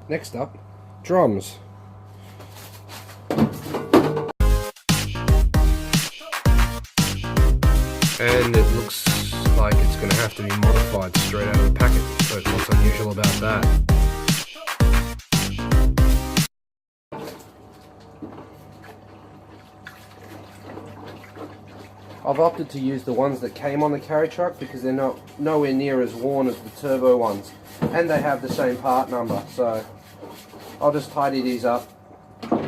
Next up, drums. And it looks like it's going to have to be modified straight out of the packet. So what's unusual about that? I've opted to use the ones that came on the carry truck because they're nowhere near as worn as the turbo ones, and they have the same part number. So I'll just tidy these up,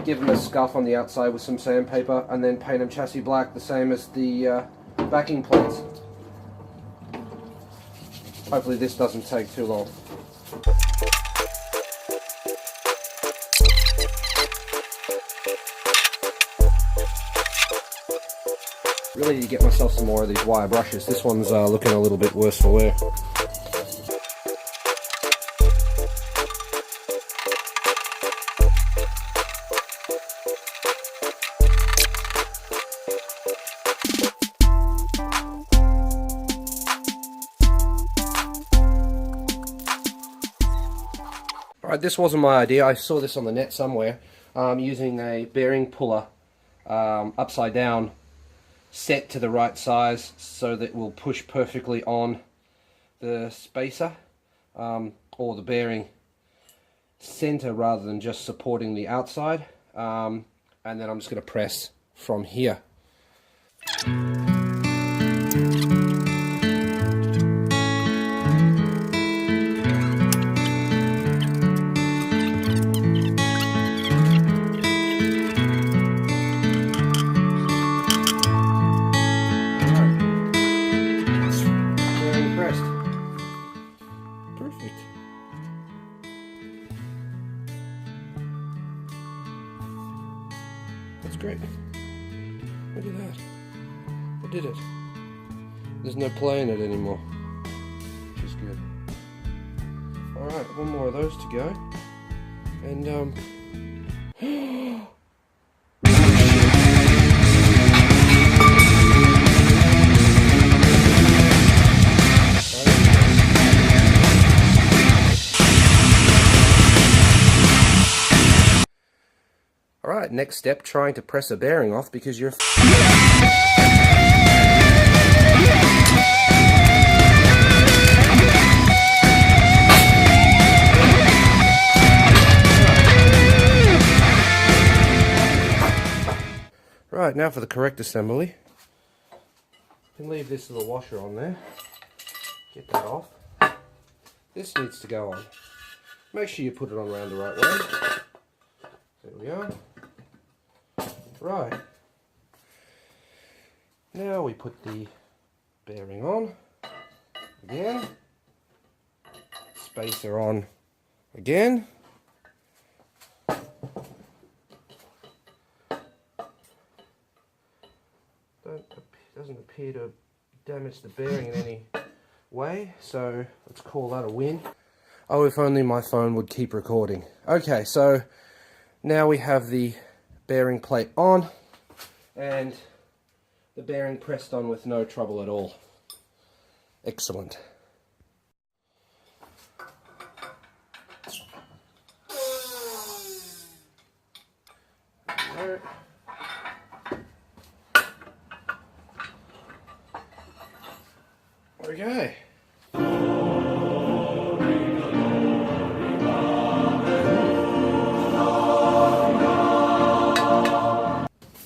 give them a scuff on the outside with some sandpaper, and then paint them chassis black, the same as the backing plates. Hopefully this doesn't take too long. Really need to get myself some more of these wire brushes. This one's looking a little bit worse for wear. Alright, this wasn't my idea. I saw this on the net somewhere. Using a bearing puller upside down, set to the right size so that it will push perfectly on the spacer or the bearing center rather than just supporting the outside. And then I'm just going to press from here. Perfect. That's great. Look at that. I did it. There's no play in it anymore, which is good. Alright, one more of those to go. And Alright, next step, trying to press a bearing off because you're... Right, now for the correct assembly. You can leave this little washer on there. Get that off. This needs to go on. Make sure you put it on around the right way. There we are. Right. Now we put the bearing on again. Spacer on again. Doesn't appear to damage the bearing in any way, so let's call that a win. Oh, if only my phone would keep recording. Okay, so now we have the bearing plate on and the bearing pressed on with no trouble at all. Excellent. There. Okay.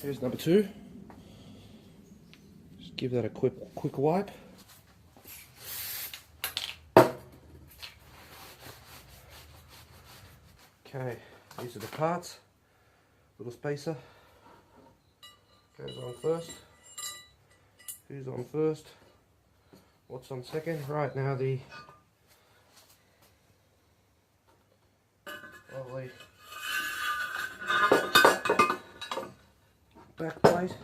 Here's number two. Just give that a quick wipe. Okay, these are the parts. Little spacer goes on first. Who's on first? What's on second? Right, now the lovely back plate.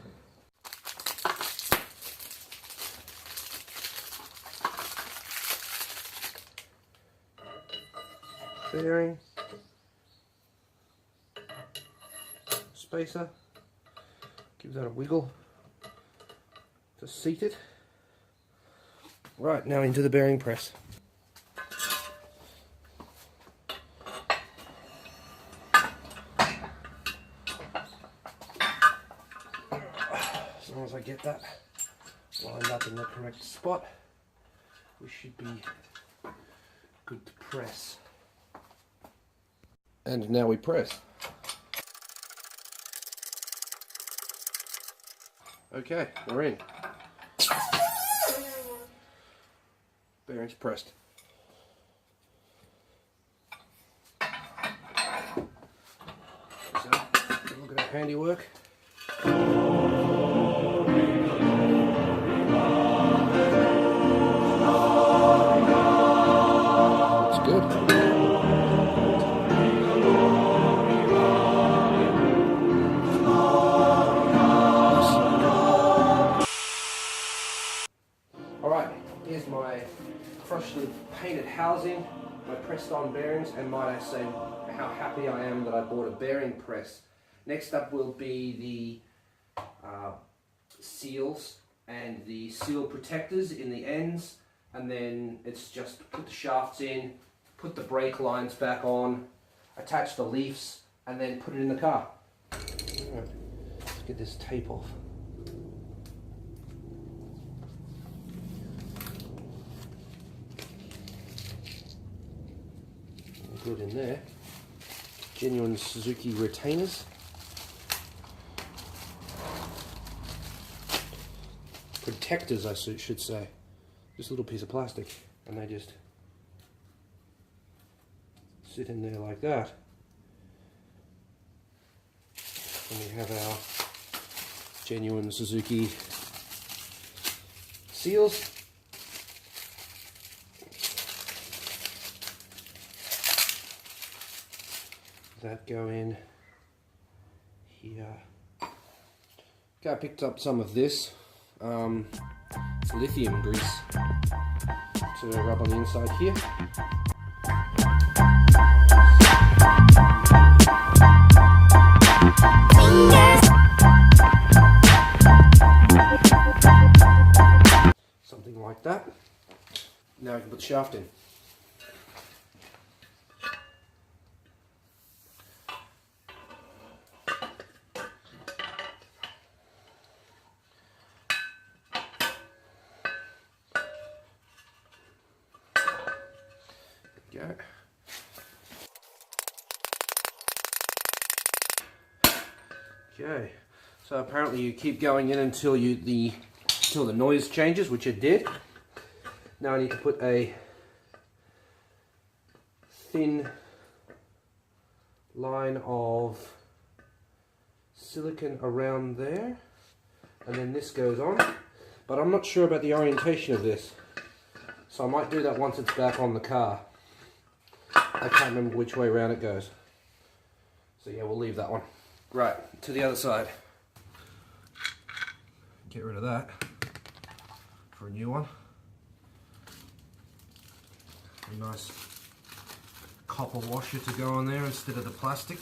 Bearing. Spacer. Give that a wiggle to seat it. Right, now into the bearing press. long as I get that lined up in the correct spot, we should be good to press. And now we press. Okay, we're in. Bearings pressed. So, look at that handiwork. That's good. Alright, here's my freshly painted housing, my pressed on bearings, and might I say how happy I am that I bought a bearing press. Next up will be the seals and the seal protectors in the ends, and then it's just put the shafts in, put the brake lines back on, attach the leafs, and then put it in the car. Alright, let's get this tape off. Good in there. Genuine Suzuki retainers. Protectors, I should say. Just a little piece of plastic, and they just sit in there like that. And we have our genuine Suzuki seals. That go in here. Okay, I picked up some of this lithium grease to rub on the inside here. Something like that. Now we can put the shaft in. Go. Okay, so apparently you keep going in until the noise changes, which it did. Now I need to put a thin line of silicone around there, and then this goes on, but I'm not sure about the orientation of this, so I might do that once it's back on the car. I can't remember which way around it goes. So yeah, we'll leave that one. Right, to the other side. Get rid of that for a new one. A nice copper washer to go on there instead of the plastic.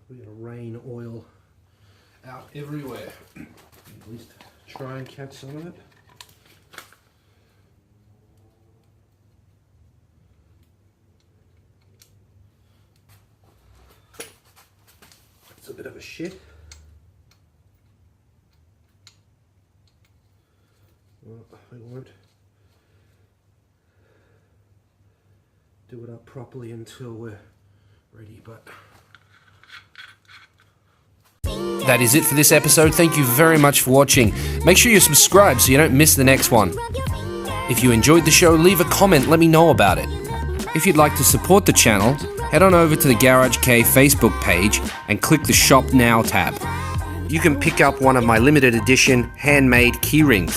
We're going to rain oil out everywhere. At least try and catch some of it. It's a bit of a shit. Well, we won't do it up properly until we're ready, but... That is it for this episode. Thank you very much for watching. Make sure you subscribe so you don't miss the next one. If you enjoyed the show, leave a comment, let me know about it. If you'd like to support the channel, head on over to the Garage K Facebook page and click the Shop Now tab. You can pick up one of my limited edition handmade keyrings,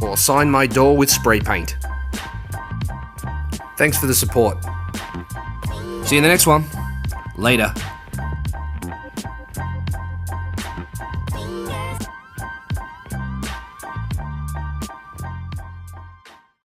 or sign my door with spray paint. Thanks for the support. See you in the next one. Later.